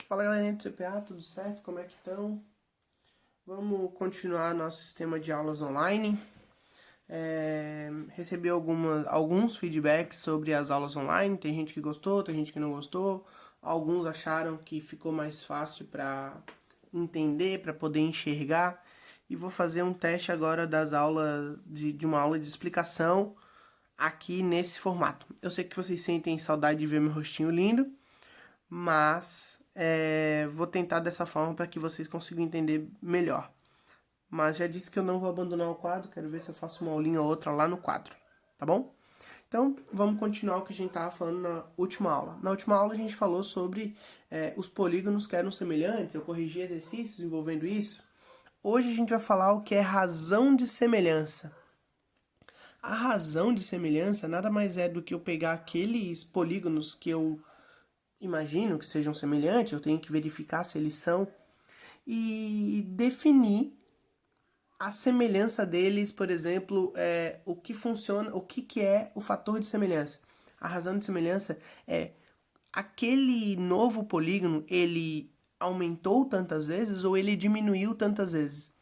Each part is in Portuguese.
Fala galerinha do CPA, tudo certo? Como é que estão? Vamos continuar nosso sistema de aulas online. Recebi alguns feedbacks sobre as aulas online. Tem gente que gostou, tem gente que não gostou. Alguns acharam que ficou mais fácil para entender, para poder enxergar. E vou fazer um teste agora das aulas de uma aula de explicação aqui nesse formato. Eu sei que vocês sentem saudade de ver meu rostinho lindo, mas vou tentar dessa forma para que vocês consigam entender melhor. Mas já disse que eu não vou abandonar o quadro, quero ver se eu faço uma aulinha ou outra lá no quadro, tá bom? Então, vamos continuar o que a gente estava falando na última aula. Na última aula a gente falou sobre os polígonos que eram semelhantes, eu corrigi exercícios envolvendo isso. Hoje a gente vai falar o que é razão de semelhança. A razão de semelhança nada mais é do que eu pegar aqueles polígonos que eu imagino que sejam semelhantes, eu tenho que verificar se eles são, e definir a semelhança deles, por exemplo, o que funciona, o que é o fator de semelhança. A razão de semelhança é aquele novo polígono, ele aumentou tantas vezes ou ele diminuiu tantas vezes.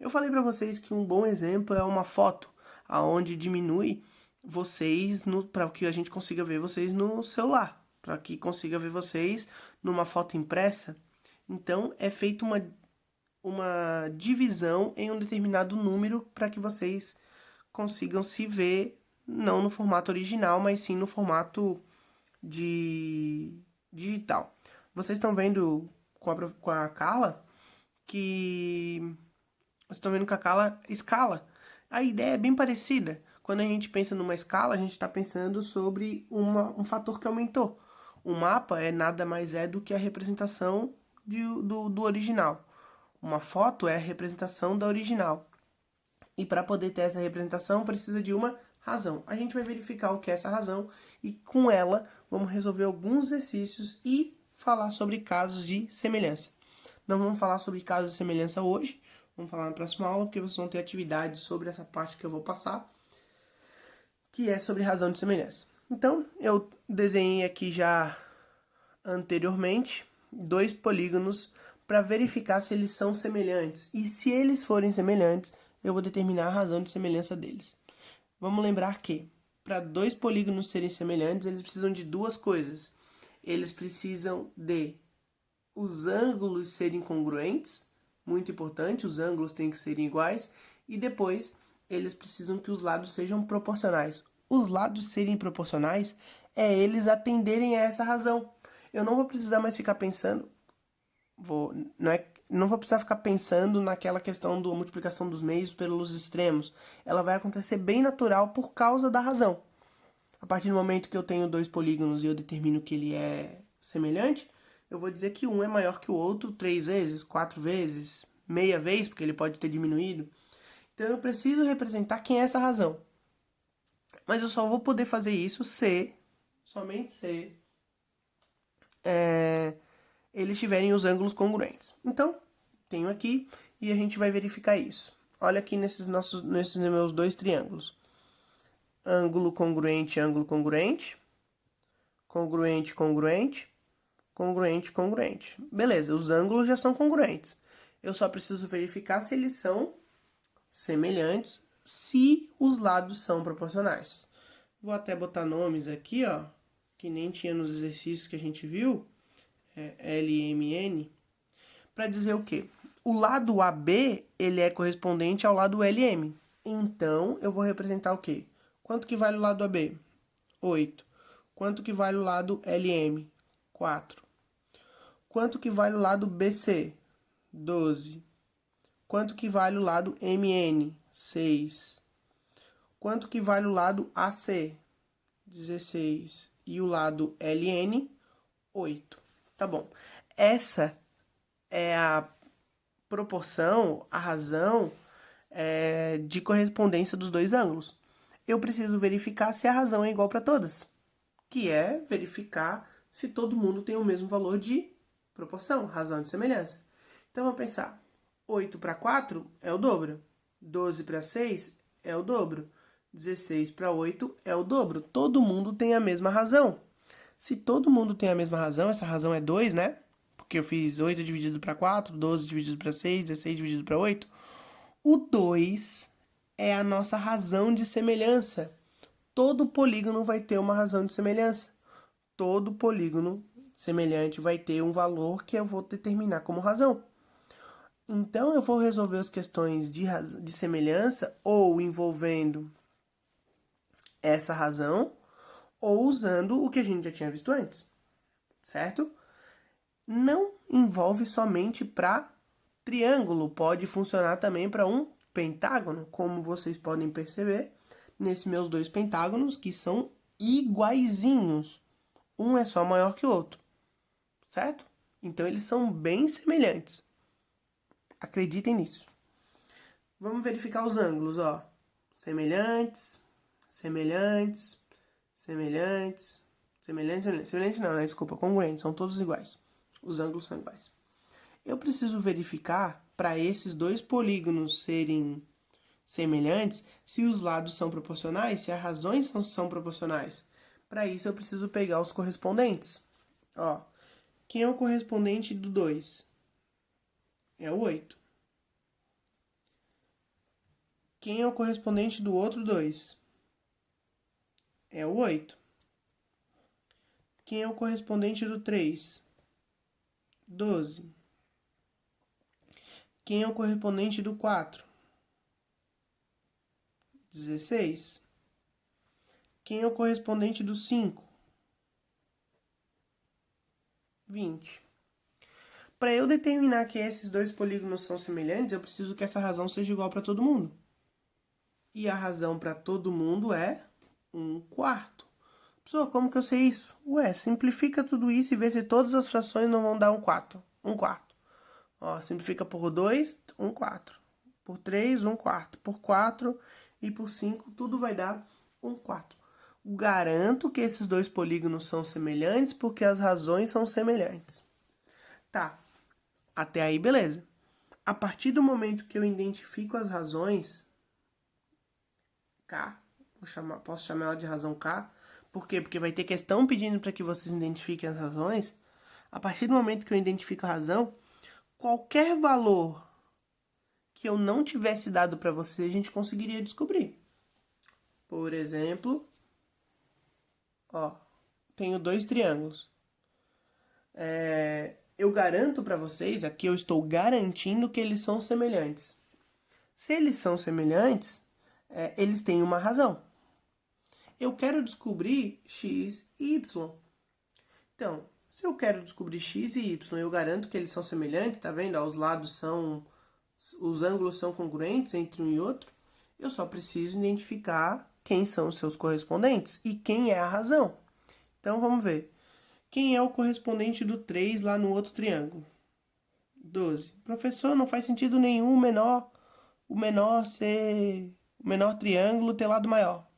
Eu falei para vocês que um bom exemplo é uma foto, aonde diminui vocês para que a gente consiga ver vocês no celular, para que consiga ver vocês numa foto impressa. Então é feita uma divisão em um determinado número para que vocês consigam se ver não no formato original, mas sim no formato de digital. Vocês estão vendo com a Carla que vocês estão vendo que a escala. A ideia é bem parecida. Quando a gente pensa numa escala, a gente está pensando sobre um fator que aumentou. O mapa é nada mais do que a representação do original. Uma foto é a representação da original. E para poder ter essa representação, precisa de uma razão. A gente vai verificar o que é essa razão e com ela vamos resolver alguns exercícios e falar sobre casos de semelhança. Não vamos falar sobre casos de semelhança hoje, vamos falar na próxima aula, porque vocês vão ter atividades sobre essa parte que eu vou passar, que é sobre razão de semelhança. Então, eu desenhei aqui já anteriormente dois polígonos para verificar se eles são semelhantes. E se eles forem semelhantes, eu vou determinar a razão de semelhança deles. Vamos lembrar que, para dois polígonos serem semelhantes, eles precisam de duas coisas. Eles precisam de os ângulos serem congruentes, muito importante, os ângulos têm que ser iguais, e depois eles precisam que os lados sejam proporcionais. Os lados serem proporcionais é eles atenderem a essa razão. Eu não vou precisar mais ficar pensando, não vou precisar ficar pensando naquela questão da multiplicação dos meios pelos extremos. Ela vai acontecer bem natural por causa da razão. A partir do momento que eu tenho dois polígonos e eu determino que ele é semelhante, eu vou dizer que um é maior que o outro 3 vezes, 4 vezes, meia vez, porque ele pode ter diminuído. Então eu preciso representar quem é essa razão. Mas eu só vou poder fazer isso somente se eles tiverem os ângulos congruentes. Então, tenho aqui e a gente vai verificar isso. Olha aqui nesses meus dois triângulos. Ângulo congruente, ângulo congruente. Congruente, congruente. Congruente, congruente. Beleza, os ângulos já são congruentes. Eu só preciso verificar se eles são semelhantes, se os lados são proporcionais. Vou até botar nomes aqui, ó, que nem tinha nos exercícios que a gente viu, LMN, para dizer o quê? O lado AB, ele é correspondente ao lado LM. Então, eu vou representar o quê? Quanto que vale o lado AB? 8. Quanto que vale o lado LM? 4. Quanto que vale o lado BC? 12. Quanto que vale o lado MN? 6. Quanto que vale o lado AC? 16. E o lado LN? 8. Tá bom. Essa é a proporção, a razão de correspondência dos dois ângulos. Eu preciso verificar se a razão é igual para todas, que é verificar se todo mundo tem o mesmo valor de proporção, razão de semelhança. Então, vamos pensar. 8 para 4 é o dobro. 12 para 6 é o dobro. 16 para 8 é o dobro. Todo mundo tem a mesma razão. Se todo mundo tem a mesma razão, essa razão é 2, né? porque eu fiz 8 dividido para 4, 12 dividido para 6, 16 dividido para 8. O 2 é a nossa razão de semelhança. Todo polígono vai ter uma razão de semelhança. Todo polígono semelhante vai ter um valor que eu vou determinar como razão. Então, eu vou resolver as questões de semelhança ou envolvendo essa razão ou usando o que a gente já tinha visto antes, certo? Não envolve somente para triângulo, pode funcionar também para um pentágono, como vocês podem perceber nesses meus dois pentágonos que são iguaizinhos. Um é só maior que o outro, certo? Então eles são bem semelhantes. Acreditem nisso. Vamos verificar os ângulos, ó. Semelhantes, semelhantes, semelhantes, semelhantes, semelhantes não, né? Desculpa, congruentes, são todos iguais. Os ângulos são iguais. Eu preciso verificar para esses dois polígonos serem semelhantes se os lados são proporcionais, se as razões são proporcionais. Para isso eu preciso pegar os correspondentes. Ó, quem é o correspondente do 2? É o 8. Quem é o correspondente do outro 2? É o 8. Quem é o correspondente do 3? 12. Quem é o correspondente do 4? 16. Quem é o correspondente do 5? 20. Para eu determinar que esses dois polígonos são semelhantes, eu preciso que essa razão seja igual para todo mundo. E a razão para todo mundo é 1/4. Pessoal, como que eu sei isso? Ué, simplifica tudo isso e vê se todas as frações não vão dar 1/4. 1/4. Ó, simplifica por 2, 1/4. Por 3, 1/4. Por 4 e por 5, tudo vai dar 1/4. Garanto que esses dois polígonos são semelhantes porque as razões são semelhantes. Tá, até aí beleza. A partir do momento que eu identifico as razões, K, posso chamar ela de razão K, por quê? Porque vai ter questão pedindo para que vocês identifiquem as razões. A partir do momento que eu identifico a razão, qualquer valor que eu não tivesse dado para vocês, a gente conseguiria descobrir. Por exemplo, ó, tenho dois triângulos. Eu garanto para vocês, aqui eu estou garantindo que eles são semelhantes. Se eles são semelhantes, eles têm uma razão. Eu quero descobrir x e y. Então, se eu quero descobrir x e y, eu garanto que eles são semelhantes, tá vendo? Os lados são, os ângulos são congruentes entre um e outro. Eu só preciso identificar quem são os seus correspondentes e quem é a razão. Então, vamos ver. Quem é o correspondente do 3 lá no outro triângulo? 12. Professor, não faz sentido nenhum o menor triângulo ter lado maior.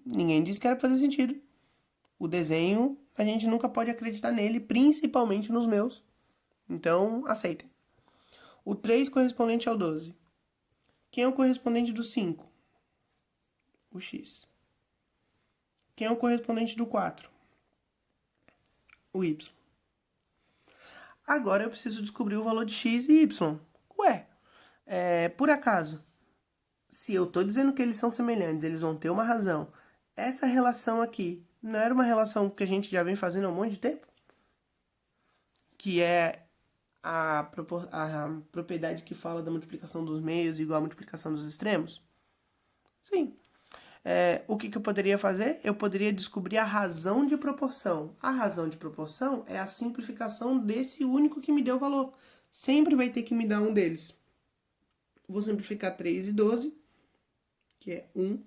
Ninguém disse que era pra fazer sentido. O desenho, a gente nunca pode acreditar nele, principalmente nos meus. Então, aceitem. O 3 correspondente ao 12. Quem é o correspondente do 5? O x. Quem é o correspondente do 4? O y. Agora eu preciso descobrir o valor de x e y. Ué, por acaso, se eu estou dizendo que eles são semelhantes, eles vão ter uma razão. Essa relação aqui não era uma relação que a gente já vem fazendo há um monte de tempo? Que é a propriedade que fala da multiplicação dos meios igual à multiplicação dos extremos? Sim. O que eu poderia fazer? Eu poderia descobrir a razão de proporção. A razão de proporção é a simplificação desse único que me deu valor. Sempre vai ter que me dar um deles. Vou simplificar 3 e 12, que é 1/4.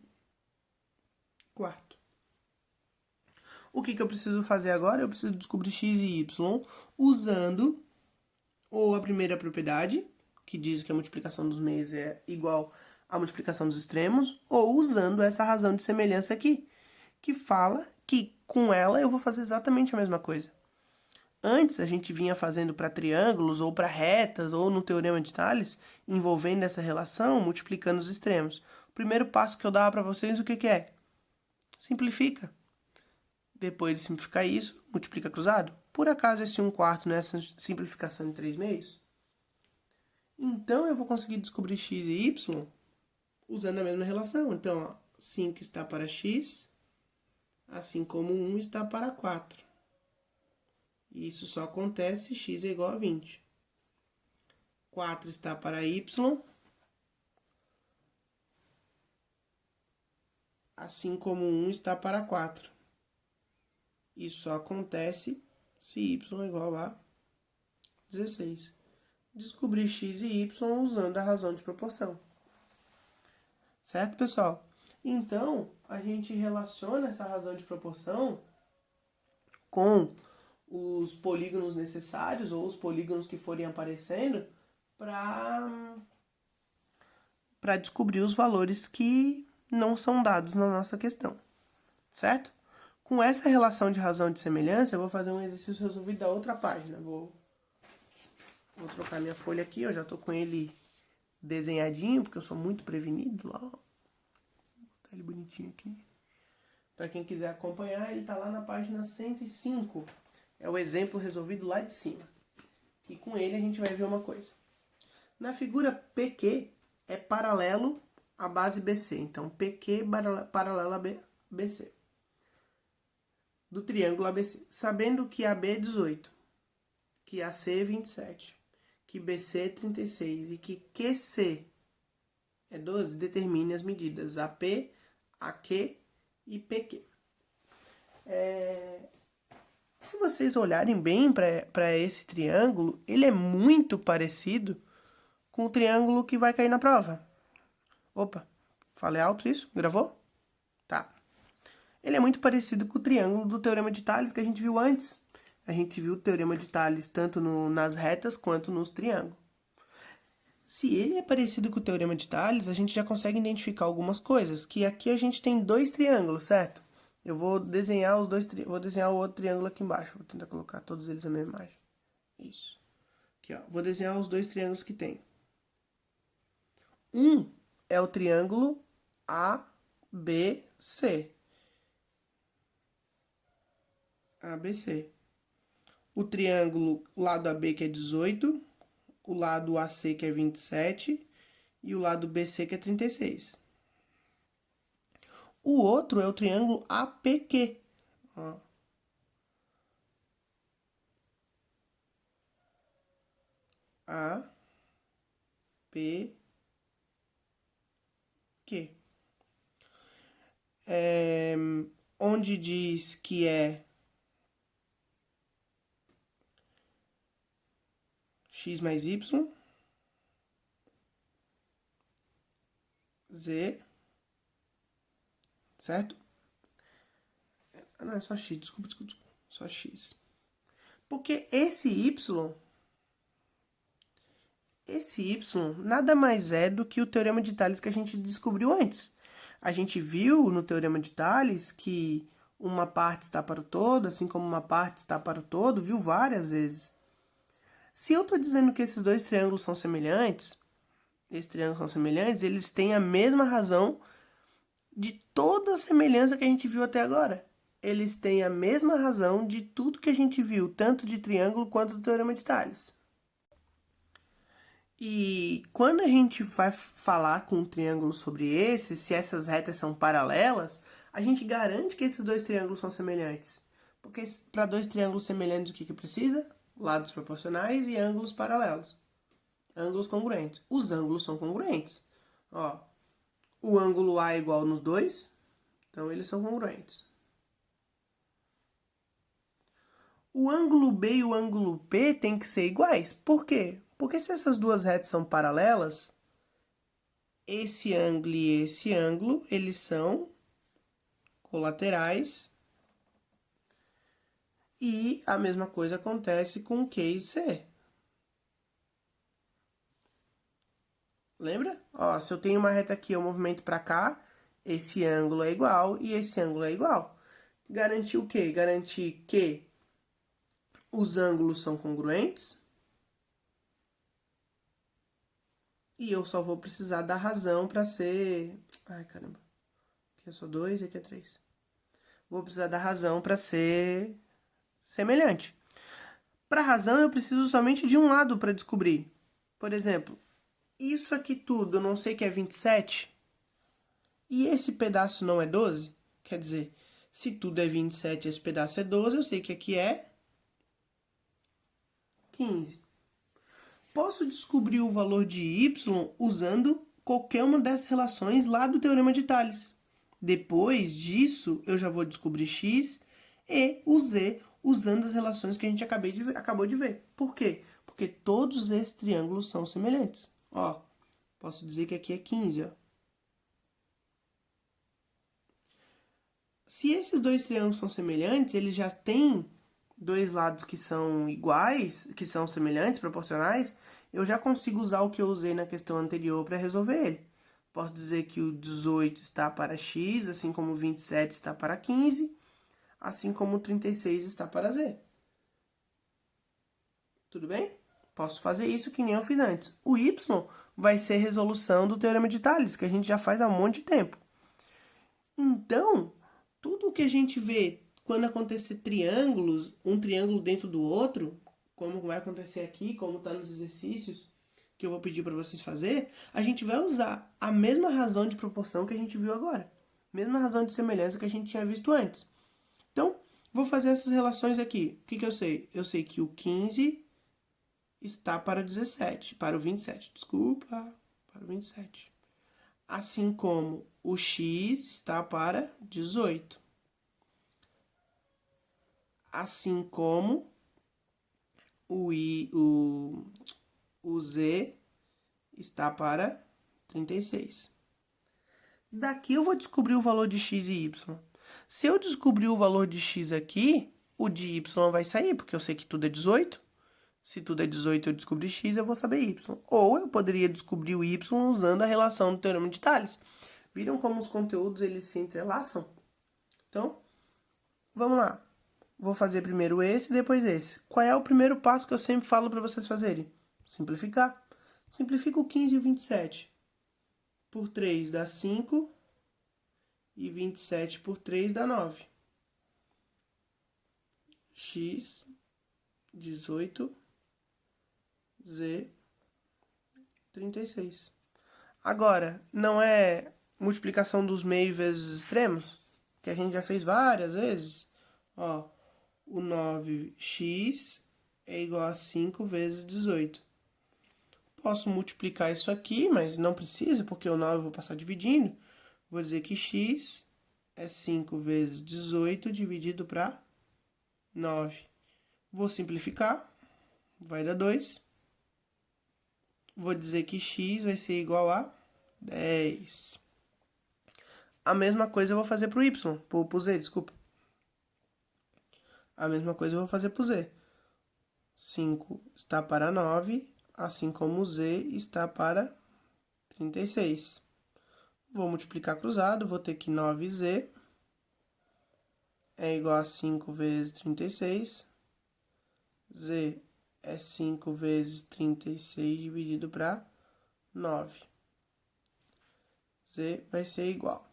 O que eu preciso fazer agora? Eu preciso descobrir x e y usando ou a primeira propriedade, que diz que a multiplicação dos meios é igual à multiplicação dos extremos, ou usando essa razão de semelhança aqui, que fala que com ela eu vou fazer exatamente a mesma coisa. Antes a gente vinha fazendo para triângulos, ou para retas, ou no teorema de Tales, envolvendo essa relação, multiplicando os extremos. O primeiro passo que eu dava para vocês, o que é? Simplifica. Depois de simplificar isso, multiplica cruzado. Por acaso esse 1/4 não é essa simplificação de 3/2? Então, eu vou conseguir descobrir x e y usando a mesma relação. Então, ó, 5 está para x, assim como 1 está para 4. E isso só acontece se x é igual a 20. 4 está para y, assim como 1 está para 4. Isso só acontece se y é igual a 16. Descobrir x e y usando a razão de proporção. Certo, pessoal? Então, a gente relaciona essa razão de proporção com os polígonos necessários ou os polígonos que forem aparecendo para descobrir os valores que não são dados na nossa questão. Certo? Com essa relação de razão de semelhança, eu vou fazer um exercício resolvido da outra página. Vou trocar minha folha aqui, eu já estou com ele desenhadinho, porque eu sou muito prevenido. Lá, ó. Vou botar ele bonitinho aqui. Para quem quiser acompanhar, ele está lá na página 105. É o exemplo resolvido lá de cima. Que com ele a gente vai ver uma coisa. Na figura PQ é paralelo à base BC. Então, PQ paralelo a BC. Do triângulo ABC. Sabendo que AB é 18, que AC é 27, que BC é 36 e que QC é 12, determine as medidas AP, AQ e PQ. Se vocês olharem bem para esse triângulo, ele é muito parecido com o triângulo que vai cair na prova. Opa, falei alto isso? Gravou? Tá. Ele é muito parecido com o triângulo do Teorema de Tales que a gente viu antes. A gente viu o Teorema de Tales tanto nas retas quanto nos triângulos. Se ele é parecido com o Teorema de Tales, a gente já consegue identificar algumas coisas. Que aqui a gente tem dois triângulos, certo? Eu vou desenhar vou desenhar o outro triângulo aqui embaixo. Vou tentar colocar todos eles na mesma imagem. Isso. Aqui, ó. Vou desenhar os dois triângulos que tem. Um é o triângulo ABC. ABC. O triângulo lado AB que é 18, o lado AC que é 27 e o lado BC que é 36. O outro é o triângulo APQ. Ó. APQ. Onde diz que é x mais y, z, certo? Não, é só x, desculpa. Só x. Porque esse y nada mais é do que o Teorema de Tales que a gente descobriu antes. A gente viu no Teorema de Tales que uma parte está para o todo, assim como uma parte está para o todo, viu várias vezes. Se eu estou dizendo que esses dois triângulos são semelhantes, eles têm a mesma razão de toda a semelhança que a gente viu até agora. Eles têm a mesma razão de tudo que a gente viu, tanto de triângulo quanto do Teorema de Tales. E quando a gente vai falar com um triângulo sobre esse, se essas retas são paralelas, a gente garante que esses dois triângulos são semelhantes. Porque para dois triângulos semelhantes, o que precisa? Lados proporcionais e ângulos paralelos. Ângulos congruentes. Os ângulos são congruentes. Ó, o ângulo A é igual nos dois, então eles são congruentes. O ângulo B e o ângulo P têm que ser iguais. Por quê? Porque se essas duas retas são paralelas, esse ângulo e esse ângulo, eles são colaterais. E a mesma coisa acontece com Q e C. Lembra? Ó, se eu tenho uma reta aqui, eu movimento para cá, esse ângulo é igual e esse ângulo é igual. Garantir o quê? Garantir que os ângulos são congruentes. E eu só vou precisar da razão para ser... Ai, caramba. Aqui é só 2 e aqui é 3. Vou precisar da razão para ser semelhante. Para razão, eu preciso somente de um lado para descobrir. Por exemplo, isso aqui tudo eu não sei que é 27. E esse pedaço não é 12? Quer dizer, se tudo é 27 e esse pedaço é 12, eu sei que aqui é 15. Posso descobrir o valor de y usando qualquer uma dessas relações lá do Teorema de Tales. Depois disso, eu já vou descobrir x e o z usando as relações que a gente acabou de ver. Por quê? Porque todos esses triângulos são semelhantes. Ó, posso dizer que aqui é 15, ó. Se esses dois triângulos são semelhantes, eles já têm dois lados que são iguais, que são semelhantes, proporcionais, eu já consigo usar o que eu usei na questão anterior para resolver ele. Posso dizer que o 18 está para x, assim como o 27 está para 15, assim como o 36 está para z. Tudo bem? Posso fazer isso que nem eu fiz antes. O y vai ser resolução do Teorema de Tales, que a gente já faz há um monte de tempo. Então, tudo o que a gente vê quando acontecer triângulos, um triângulo dentro do outro, como vai acontecer aqui, como está nos exercícios que eu vou pedir para vocês fazer, a gente vai usar a mesma razão de proporção que a gente viu agora. Mesma razão de semelhança que a gente tinha visto antes. Então, vou fazer essas relações aqui. O que eu sei? Eu sei que o 15 está para o 17, para o 27, desculpa, para o 27. Assim como o x está para 18. Assim como o z está para 36. Daqui eu vou descobrir o valor de x e y. Se eu descobrir o valor de x aqui, o de y vai sair, porque eu sei que tudo é 18. Se tudo é 18 eu descobri x, eu vou saber y. Ou eu poderia descobrir o y usando a relação do Teorema de Tales. Viram como os conteúdos eles se entrelaçam? Então, vamos lá. Vou fazer primeiro esse e depois esse. Qual é o primeiro passo que eu sempre falo para vocês fazerem? Simplificar. Simplifica o 15 e o 27. Por 3 dá 5. E 27 por 3 dá 9. X, 18, Z, 36. Agora, não é multiplicação dos meios vezes os extremos? Que a gente já fez várias vezes. Ó, o 9x é igual a 5 vezes 18. Posso multiplicar isso aqui, mas não precisa, porque o 9 eu vou passar dividindo. Vou dizer que x é 5 vezes 18 dividido para 9. Vou simplificar, vai dar 2. Vou dizer que x vai ser igual a 10. A mesma coisa eu vou fazer para o y, para o z, desculpa. A mesma coisa eu vou fazer para o z. 5 está para 9, assim como o z está para 36. Vou multiplicar cruzado, vou ter que 9z é igual a 5 vezes 36. Z é 5 vezes 36 dividido para 9. Z vai ser igual.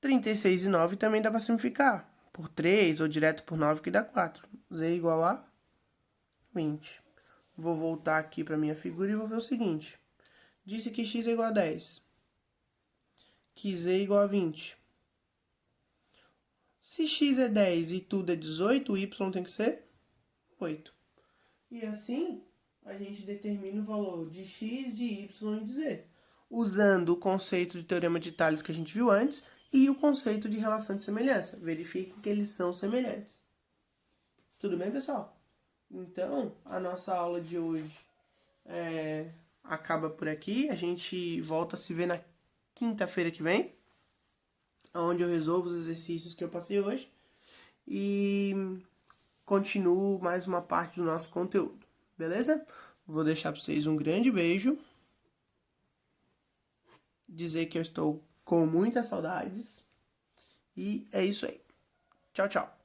36 e 9 também dá para simplificar. Por 3 ou direto por 9 que dá 4. Z é igual a 20. Vou voltar aqui para minha figura e vou ver o seguinte. Disse que x é igual a 10. Que z é igual a 20. Se x é 10 e tudo é 18, o y tem que ser 8. E assim, a gente determina o valor de x, de y e de z, usando o conceito de Teorema de Tales que a gente viu antes e o conceito de relação de semelhança. Verifiquem que eles são semelhantes. Tudo bem, pessoal? Então, a nossa aula de hoje acaba por aqui. A gente volta a se ver na quinta-feira que vem, onde eu resolvo os exercícios que eu passei hoje e continuo mais uma parte do nosso conteúdo, beleza? Vou deixar para vocês um grande beijo, dizer que eu estou com muitas saudades e é isso aí. Tchau, tchau.